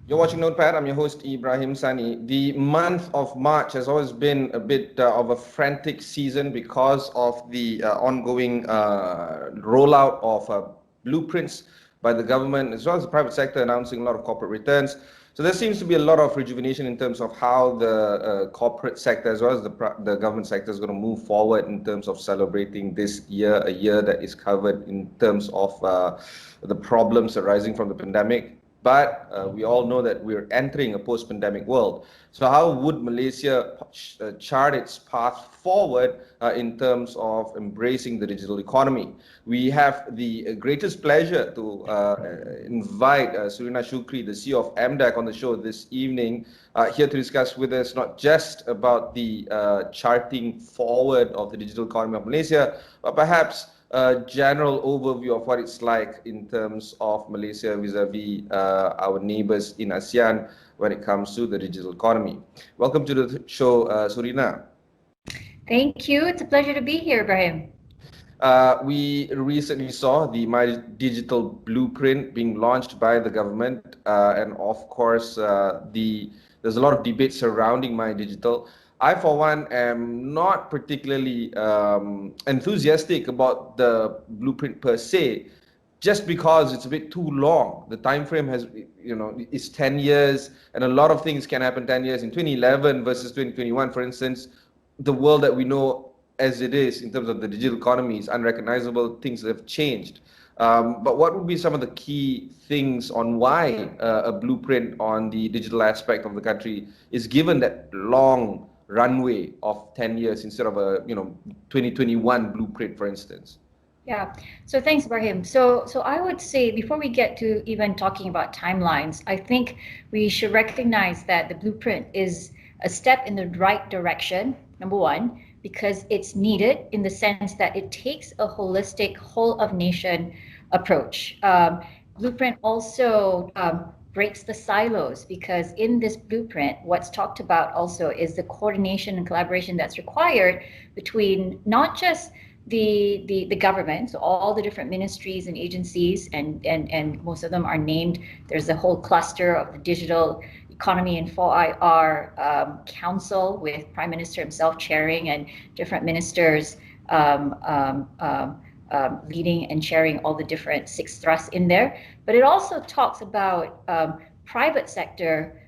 You're watching Notepad. I'm your host, Ibrahim Sani. The month of March has always been a bit of a frantic season because of the ongoing rollout of blueprints by the government as well as the private sector announcing a lot of corporate returns. So there seems to be a lot of rejuvenation in terms of how the corporate sector as well as the government sector is going to move forward in terms of celebrating this year, a year that is covered in terms of the problems arising from the pandemic. But we all know that we're entering a post-pandemic world. So how would Malaysia chart its path forward in terms of embracing the digital economy? We have the greatest pleasure to invite Surina Shukri, the CEO of MDEC, on the show this evening, here to discuss with us not just about the charting forward of the digital economy of Malaysia, but perhaps a general overview of what it's like in terms of Malaysia vis-a-vis our neighbors in ASEAN when it comes to the digital economy. Welcome to the show, Surina. Thank you. It's a pleasure to be here, Ibrahim. We recently saw the MyDigital blueprint being launched by the government, and of course, there's a lot of debate surrounding MyDigital. I, for one, am not particularly enthusiastic about the blueprint per se, just because it's a bit too long. The time frame is 10 years, and a lot of things can happen 10 years. In 2011 versus 2021, for instance, the world that we know as it is in terms of the digital economy is unrecognizable. Things have changed. But what would be some of the key things on why a blueprint on the digital aspect of the country is given that long runway of 10 years instead of a 2021 blueprint, for instance? Yeah. So thanks, Ibrahim. So I would say before we get to even talking about timelines, I think we should recognize that the blueprint is a step in the right direction, number one, because it's needed in the sense that it takes a holistic, whole of nation approach. Blueprint also breaks the silos, because in this blueprint, what's talked about also is the coordination and collaboration that's required between not just the government, so all the different ministries and agencies, and most of them are named. There's a whole cluster of the digital economy and 4IR council with Prime Minister himself chairing and different ministers leading and chairing all the different 6 thrusts in there. But it also talks about private sector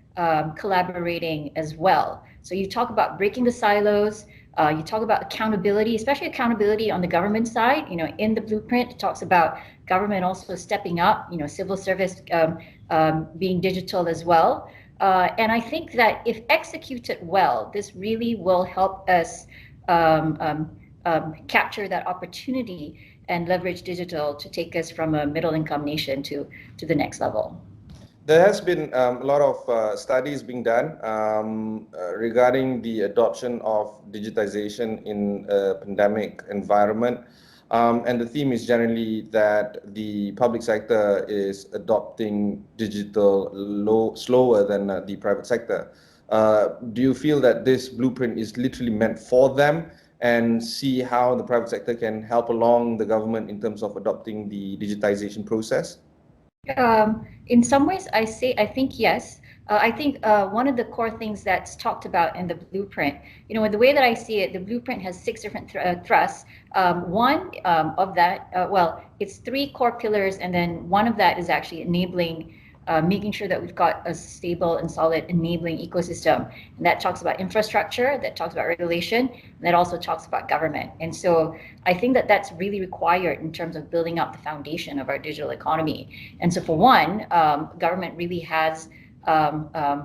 collaborating as well. So you talk about breaking the silos. You talk about accountability, especially accountability on the government side. In the blueprint, it talks about government also stepping up. Civil service being digital as well. And I think that if executed well, this really will help us capture that opportunity and leverage digital to take us from a middle-income nation to the next level. There has been a lot of studies being done regarding the adoption of digitization in a pandemic environment. And the theme is generally that the public sector is adopting digital slower than the private sector. Do you feel that this blueprint is literally meant for them, and see how the private sector can help along the government in terms of adopting the digitization process? In some ways, I think yes. I think one of the core things that's talked about in the blueprint, the way that I see it, the blueprint has 6 different thrusts. One of that, it's 3 core pillars, and then one of that is actually enabling, making sure that we've got a stable and solid enabling ecosystem. And that talks about infrastructure, that talks about regulation, and that also talks about government. And so I think that that's really required in terms of building up the foundation of our digital economy. And so for one, government really has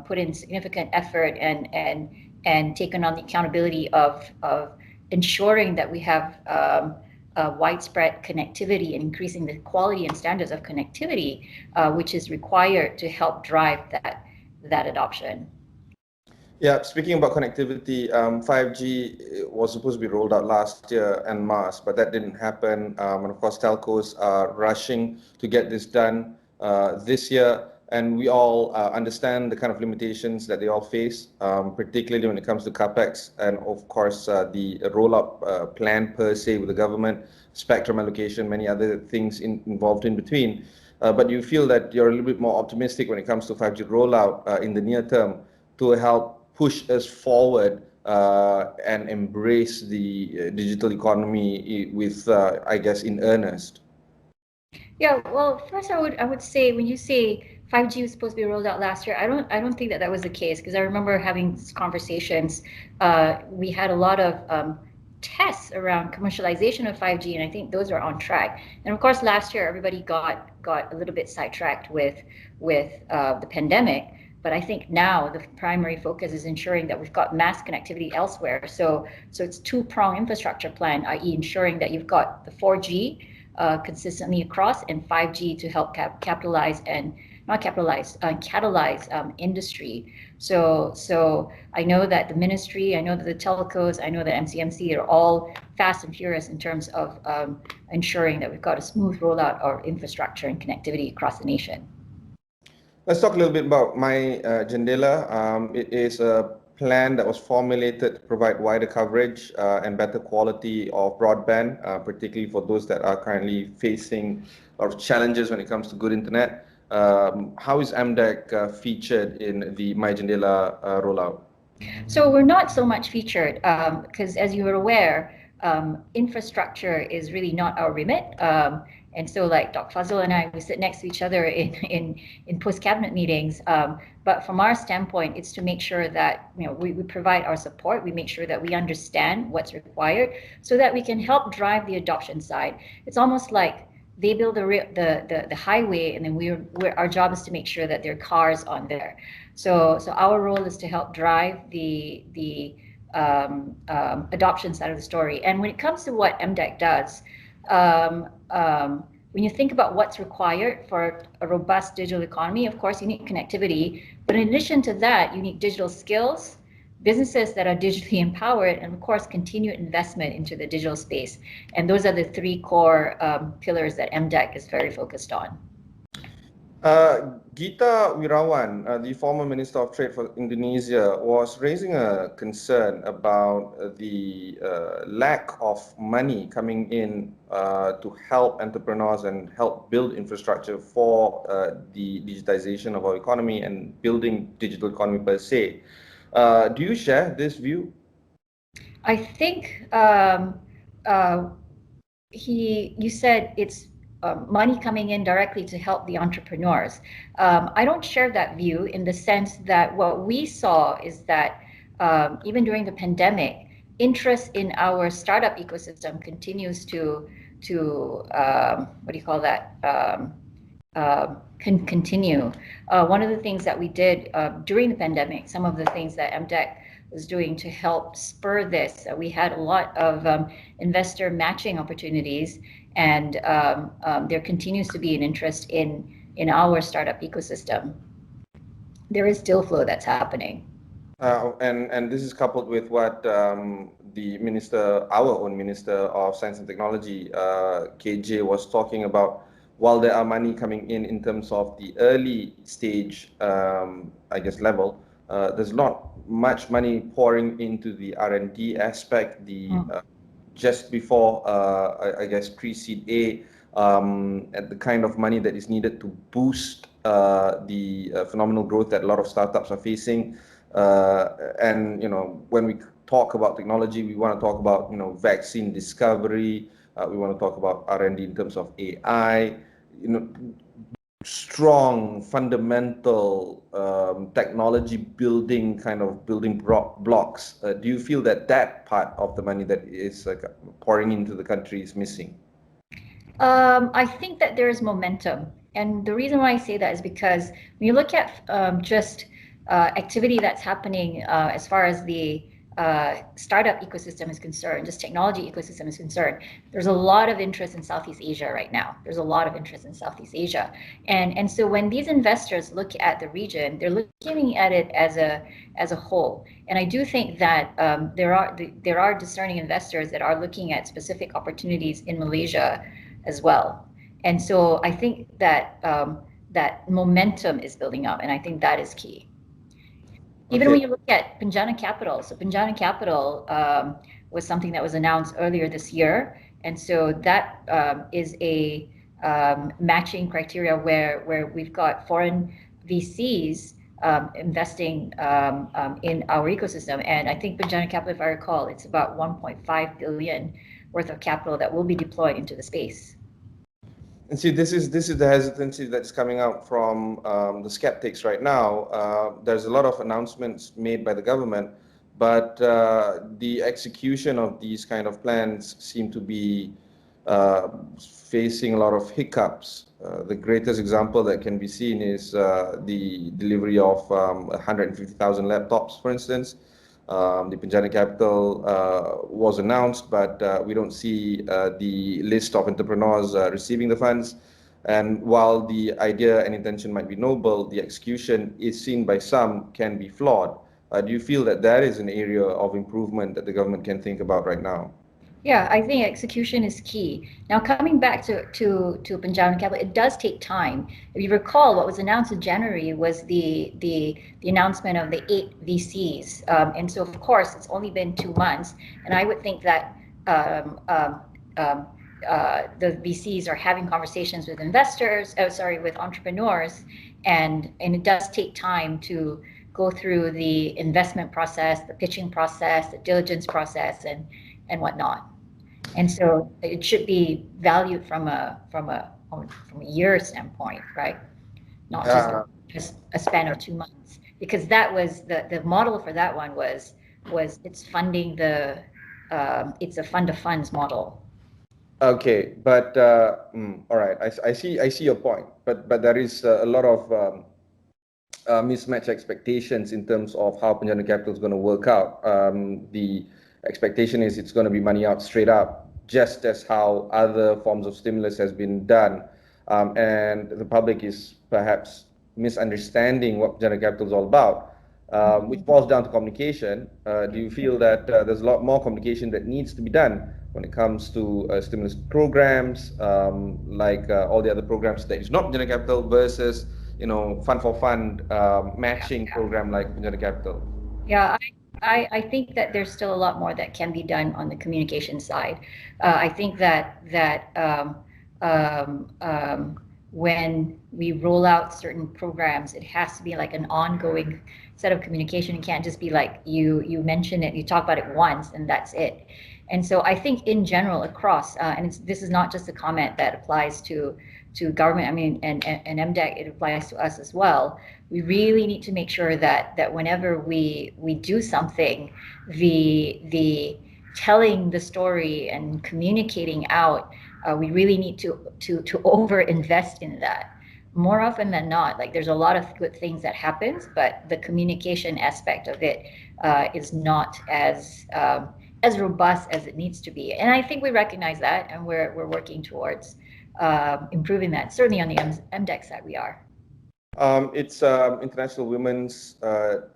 put in significant effort and taken on the accountability of ensuring that we have widespread connectivity and increasing the quality and standards of connectivity, which is required to help drive that adoption. Yeah, speaking about connectivity, 5G was supposed to be rolled out last year en masse, but that didn't happen. And of course, telcos are rushing to get this done this year. And we all understand the kind of limitations that they all face, particularly when it comes to capex, and of course the roll-up plan per se with the government, spectrum allocation, many other things involved in between. but you feel that you're a little bit more optimistic when it comes to 5G rollout in the near term to help push us forward and embrace the digital economy with, I guess, in earnest. Yeah, well, first I would say when you say 5G was supposed to be rolled out last year, I don't think that that was the case, because I remember having conversations. We had a lot of tests around commercialization of 5G, and I think those are on track. And of course, last year everybody got a little bit sidetracked with the pandemic. But I think now the primary focus is ensuring that we've got mass connectivity elsewhere. So it's two-pronged infrastructure plan, i.e. ensuring that you've got the 4G consistently across, and 5G to help capitalize and not capitalize, catalyze industry. So I know that the ministry, I know that the telcos, I know that MCMC are all fast and furious in terms of ensuring that we've got a smooth rollout of infrastructure and connectivity across the nation. Let's talk a little bit about MyJendela. It is a plan that was formulated to provide wider coverage and better quality of broadband, particularly for those that are currently facing a lot of challenges when it comes to good internet. How is MDEC featured in the MyJendela rollout? So we're not so much featured because, as you are aware, infrastructure is really not our remit. And so, like Dr. Fazil and I, we sit next to each other in post-cabinet meetings. But from our standpoint, it's to make sure that we provide our support. We make sure that we understand what's required so that we can help drive the adoption side. It's almost like they build the highway, and then our job is to make sure that there are cars on there. So our role is to help drive the adoption side of the story. And when it comes to what MDEC does, when you think about what's required for a robust digital economy, of course, you need connectivity. But in addition to that, you need digital skills, businesses that are digitally empowered, and of course, continued investment into the digital space. And those are the three core pillars that MDEC is very focused on. Gita Wirawan, the former Minister of Trade for Indonesia, was raising a concern about the lack of money coming in to help entrepreneurs and help build infrastructure for the digitization of our economy and building digital economy per se. Do you share this view? I think you said it's money coming in directly to help the entrepreneurs. I don't share that view, in the sense that what we saw is that even during the pandemic, interest in our startup ecosystem continues to what do you call that? Continue. One of the things that we did during the pandemic, some of the things that MDEC was doing to help spur this, we had a lot of investor matching opportunities, and there continues to be an interest in our startup ecosystem. There is deal flow that's happening. And this is coupled with what the minister, our own Minister of Science and Technology, KJ, was talking about. While there are money coming in terms of the early stage, I guess, level, there's not much money pouring into the R&D aspect, just before, I guess, pre-seed A, at the kind of money that is needed to boost the phenomenal growth that a lot of startups are facing. And when we talk about technology, we want to talk about vaccine discovery. We want to talk about R&D in terms of AI. Strong fundamental technology building blocks. Do you feel that part of the money that is pouring into the country is missing? I think that there is momentum, and the reason why I say that is because when you look at just activity that's happening as far as the startup ecosystem is concerned, just technology ecosystem is concerned, there's a lot of interest in Southeast Asia right now. There's a lot of interest in Southeast Asia. And so when these investors look at the region, they're looking at it as a whole. And I do think that there are discerning investors that are looking at specific opportunities in Malaysia as well. And so I think that that momentum is building up, and I think that is key. Even when you look at Penjana Capital, so Penjana Capital was something that was announced earlier this year, and so that is a matching criteria where we've got foreign VCs investing in our ecosystem. And I think Penjana Capital, if I recall, it's about 1.5 billion worth of capital that will be deployed into the space. And see, this is the hesitancy that's coming out from the skeptics right now. There's a lot of announcements made by the government, but the execution of these kind of plans seem to be facing a lot of hiccups. The greatest example that can be seen is the delivery of 150,000 laptops, for instance. The Penjana Capital was announced, but we don't see the list of entrepreneurs receiving the funds. And while the idea and intention might be noble, the execution is seen by some can be flawed. Do you feel that that is an area of improvement that the government can think about right now? Yeah, I think execution is key. Now, coming back to Penjana Capital, it does take time. If you recall, what was announced in January was the announcement of the 8 VCs, and so of course it's only been 2 months, and I would think that the VCs are having conversations with investors, with entrepreneurs, and it does take time to go through the investment process, the pitching process, the diligence process, and whatnot. And so it should be valued from a year standpoint, right? Not just a span of 2 months, because that was the model for that one was it's funding it's a fund of funds model. Okay, but all right, I see your point, but there is a lot of mismatched expectations in terms of how Penjana Capital is going to work out. The expectation is it's going to be money out straight up, just as how other forms of stimulus has been done, and the public is perhaps misunderstanding what Penjana Capital is all about, which boils down to communication. Do you feel that there's a lot more communication that needs to be done when it comes to stimulus programs, like all the other programs that is not Penjana Capital versus fund for fund matching program like Penjana Capital? Yeah, I think that there's still a lot more that can be done on the communication side. I think that when we roll out certain programs, it has to be like an ongoing set of communication. It can't just be like you mention it, you talk about it once, and that's it. And so I think in general across, and this is not just a comment that applies to government, I mean, and MDEC, it applies to us as well. We really need to make sure that whenever we do something, the telling the story and communicating out, we really need to over invest in that. More often than not, like there's a lot of good things that happens, but the communication aspect of it is not as robust as it needs to be. And I think we recognize that, and we're working towards improving that. Certainly on the MDEC side, we are. It's International Women's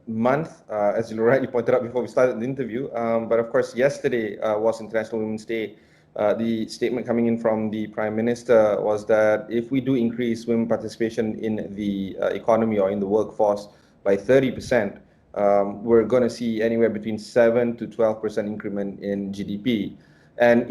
Month, as you rightly pointed out before we started the interview. But of course, yesterday was International Women's Day. The statement coming in from the Prime Minister was that if we do increase women participation in the economy or in the workforce by 30%, we're going to see anywhere between 7 to 12% increment in GDP. And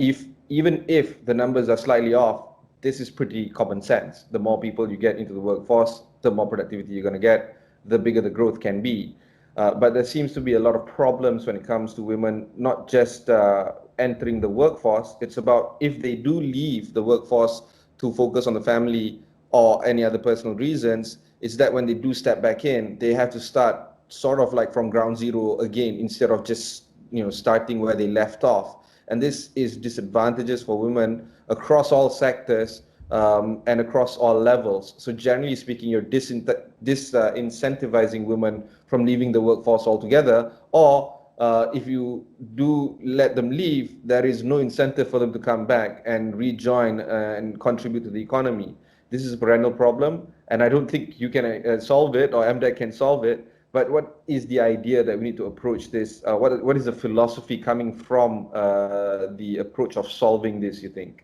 even if the numbers are slightly off, this is pretty common sense. The more people you get into the workforce, the more productivity you're going to get, the bigger the growth can be. But there seems to be a lot of problems when it comes to women, not just entering the workforce. It's about if they do leave the workforce to focus on the family or any other personal reasons, is that when they do step back in, they have to start sort of like from ground zero again, instead of just starting where they left off. And this is disadvantageous for women across all sectors and across all levels. So generally speaking, you're disincentivizing women from leaving the workforce altogether, or if you do let them leave, there is no incentive for them to come back and rejoin and contribute to the economy. This is a perennial problem, and I don't think you can solve it, or MDEC can solve it. But what is the idea that we need to approach this? What is the philosophy coming from the approach of solving this, you think?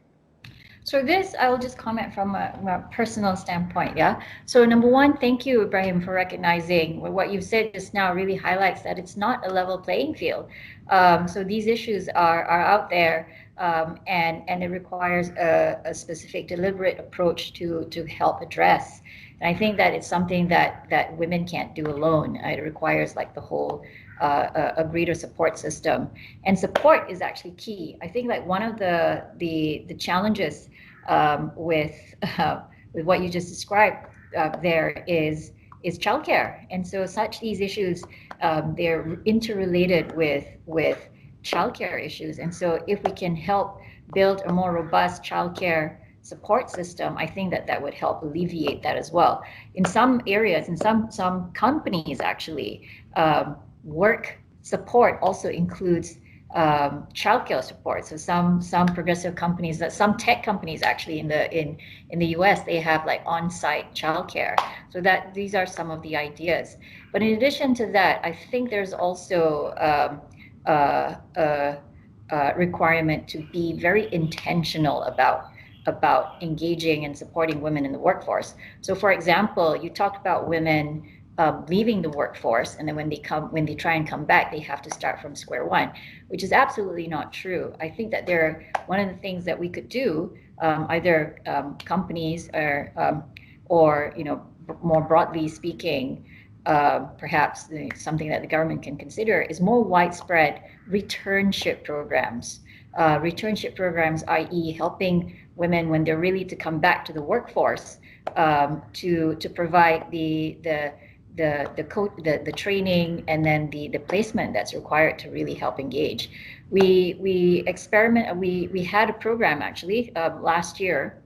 So this, I will just comment from a personal standpoint, yeah? So number one, thank you, Ibrahim, for recognizing what you've said just now really highlights that it's not a level playing field. So these issues are out there. and it requires a specific, deliberate approach to help address. And I think that it's something that women can't do alone. It requires like the whole a greater support system, and support is actually key. I think like one of the challenges with what you just described there is childcare, and so such these issues they're interrelated with childcare issues, and so if we can help build a more robust childcare support system, I think that would help alleviate that as well. In some areas, in some companies actually, work support also includes childcare support. So some progressive companies, some tech companies actually in the US, they have like on-site childcare. So that these are some of the ideas. But in addition to that, I think there's also requirement to be very intentional about engaging and supporting women in the workforce. So for example, you talked about women leaving the workforce, and then when they try and come back, they have to start from square one, which is absolutely not true. I think that one of the things that we could do, either companies or more broadly speaking, perhaps something that the government can consider is more widespread returnship programs. Returnship programs, i.e., helping women when they're ready to come back to the workforce, to provide the training and then the placement that's required to really help engage. We had a program actually last year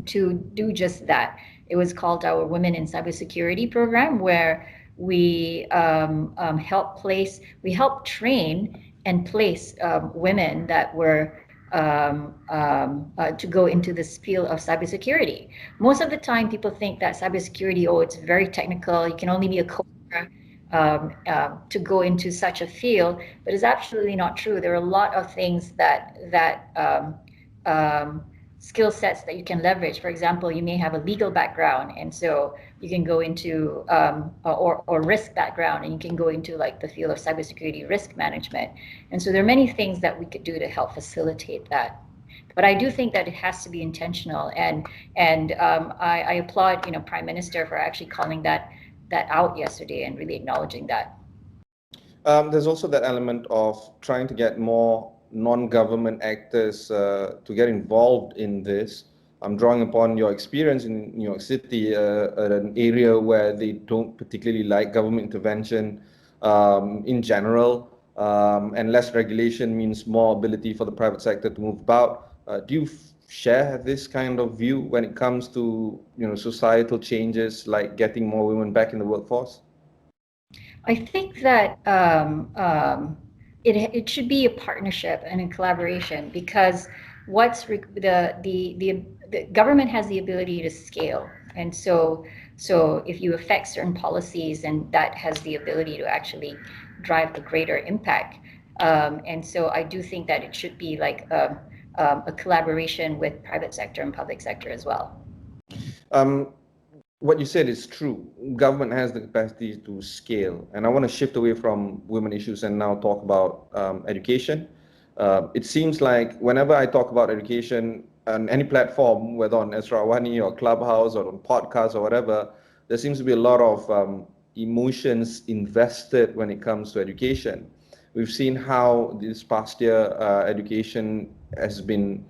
to do just that. It was called our Women in Cybersecurity program, where we help train and place women that were to go into this field of cybersecurity. Most of the time, people think that cybersecurity, it's very technical. You can only be a coder to go into such a field, but it's absolutely not true. There are a lot of things that skill sets that you can leverage. For example, you may have a legal background, and so you can go into or risk background, and you can go into like the field of cybersecurity risk management. And so there are many things that we could do to help facilitate that. But I do think that it has to be intentional, and I applaud Prime Minister for actually calling that out yesterday and really acknowledging that. There's also that element of trying to get more non-government actors to get involved in this. I'm drawing upon your experience in New York City, an area where they don't particularly like government intervention in general, and less regulation means more ability for the private sector to move about. Do you share this kind of view when it comes to societal changes like getting more women back in the workforce? I think that it should be a partnership and a collaboration, because the government has the ability to scale, and so if you affect certain policies, and that has the ability to actually drive a greater impact. And so I do think that it should be like a collaboration with private sector and public sector as well. What you said is true. Government has the capacity to scale. And I want to shift away from women issues and now talk about education. It seems like whenever I talk about education on any platform, whether on Astro AWANI or Clubhouse or on podcasts or whatever, there seems to be a lot of emotions invested when it comes to education. We've seen how this past year education has been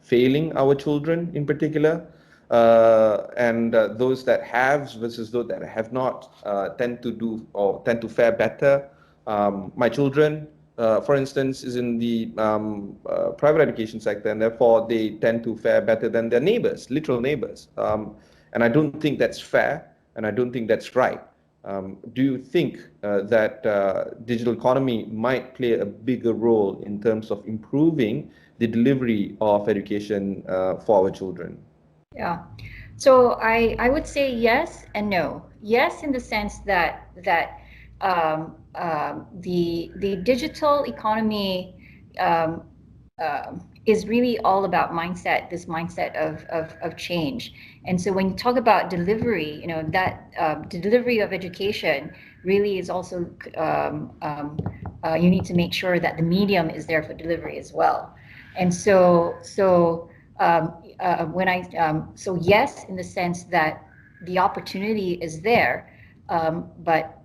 failing our children in particular. And those that have versus those that have not tend to fare better. My children, for instance, is in the private education sector, and therefore they tend to fare better than their neighbors, literal neighbors. And I don't think that's fair, and I don't think that's right. Do you think that digital economy might play a bigger role in terms of improving the delivery of education for our children? Yeah, so I would say yes and no. Yes, in the sense that the digital economy is really all about mindset, this mindset of change. And so when you talk about delivery, that the delivery of education really is also you need to make sure that the medium is there for delivery as well. And so yes, in the sense that the opportunity is there, but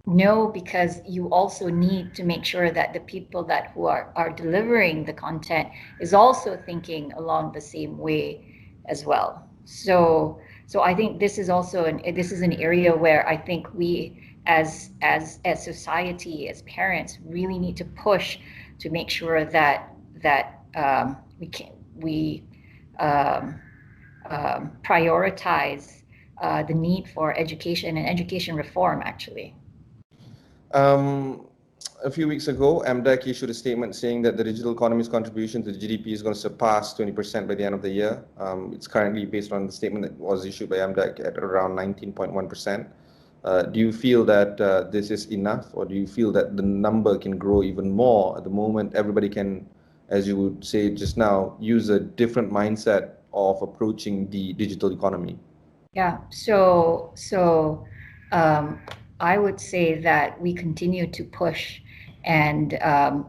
no, because you also need to make sure that the people that who are delivering the content is also thinking along the same way as well. So I think this is also this is an area where I think we as society, as parents, really need to push to make sure that we prioritize the need for education and education reform, actually. A few weeks ago, MDEC issued a statement saying that the digital economy's contribution to the GDP is going to surpass 20% by the end of the year. It's currently based on the statement that was issued by MDEC at around 19.1%. Do you feel that this is enough, or do you feel that the number can grow even more? At the moment, everybody can, as you would say just now, use a different mindset of approaching the digital economy. Yeah, I would say that we continue to push, and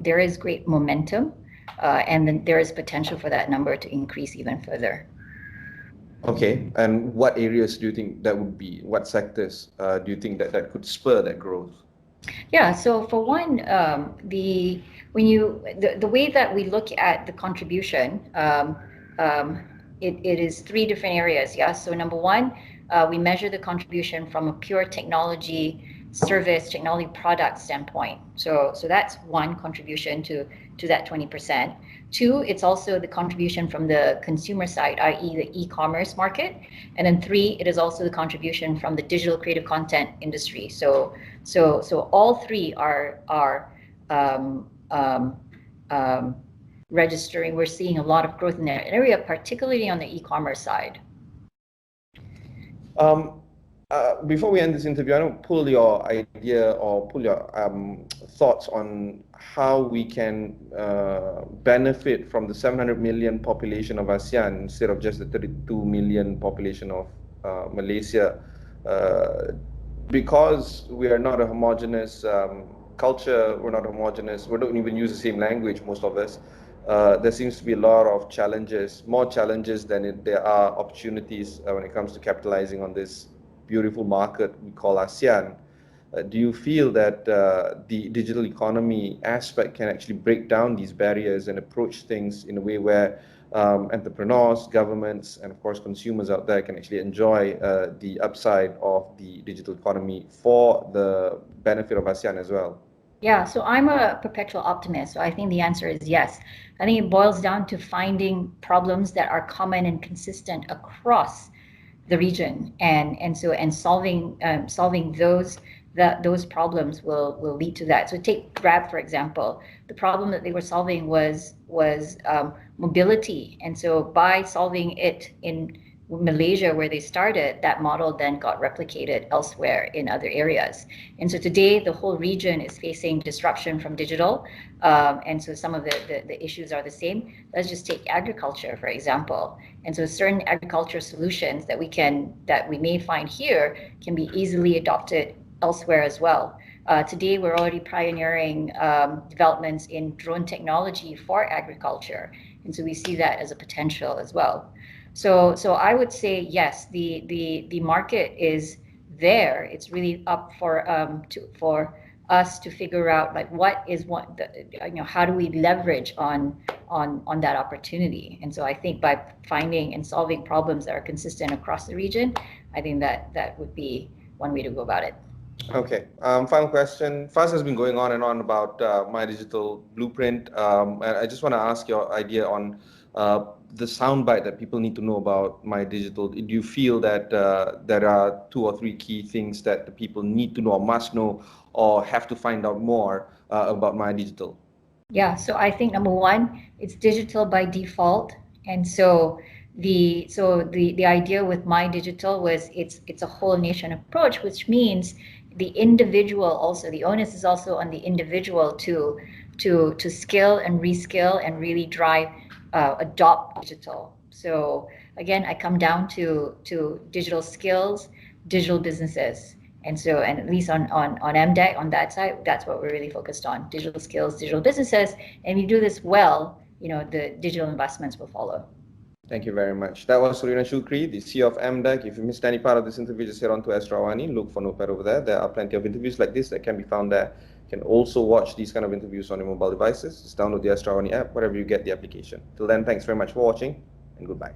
there is great momentum, and then there is potential for that number to increase even further. Okay, and what areas do you think that would be? What sectors do you think that could spur that growth? Yeah, so for one, the way that we look at the contribution, it is three different areas. Yeah, so number one, we measure the contribution from a pure technology service, technology product standpoint. So that's one contribution to that 20%. Two, it's also the contribution from the consumer side, i.e. the e-commerce market. And then three, it is also the contribution from the digital creative content industry. So all three are registering. We're seeing a lot of growth in that area, particularly on the e-commerce side. Before we end this interview, I want to pull your idea or pull your thoughts on how we can benefit from the 700 million population of ASEAN instead of just the 32 million population of Malaysia. Because we are not a homogeneous culture, we're not homogeneous, we don't even use the same language, most of us. There seems to be a lot of challenges, more challenges than there are opportunities when it comes to capitalizing on this beautiful market we call ASEAN. Do you feel that the digital economy aspect can actually break down these barriers and approach things in a way where entrepreneurs, governments, and of course consumers out there can actually enjoy the upside of the digital economy for the benefit of ASEAN as well? Yeah, so I'm a perpetual optimist. So I think the answer is yes. I think it boils down to finding problems that are common and consistent across the region, and solving those problems will lead to that. So take Grab, for example. The problem that they were solving was mobility, and so by solving it in Malaysia, where they started, that model then got replicated elsewhere in other areas. And so today, the whole region is facing disruption from digital, and so some of the issues are the same. Let's just take agriculture, for example. And so certain agriculture solutions that we may find here can be easily adopted elsewhere as well. Today, we're already pioneering developments in drone technology for agriculture, and so we see that as a potential as well. So I would say yes, the market is there. It's really up for us to figure out like how do we leverage on that opportunity. And so I think by finding and solving problems that are consistent across the region, I think that would be one way to go about it. Okay. Final question. Faz has been going on and on about MyDigital blueprint. And I just want to ask your idea on the soundbite that people need to know about MyDigital. Do you feel that there are 2 or 3 key things that the people need to know or must know or have to find out more about MyDigital? Yeah, so I think number one, it's digital by default. And so the idea with MyDigital was it's a whole nation approach, which means the individual also, the onus is also on the individual to skill and reskill and really drive adopt digital. So again, I come down to digital skills, digital businesses. And at least on MDEC, on that side, that's what we're really focused on: digital skills, digital businesses. And we do this well the digital investments will follow. Thank you very much. That was Surina Shukri, the CEO of MDEC. If you missed any part of this interview, just head on to Astro AWANI, look for Notepad over there. There are plenty of interviews like this that can be found there. You can also watch these kind of interviews on your mobile devices. Just download the Astro AWANI app, wherever you get the application. Till then, thanks very much for watching, and goodbye.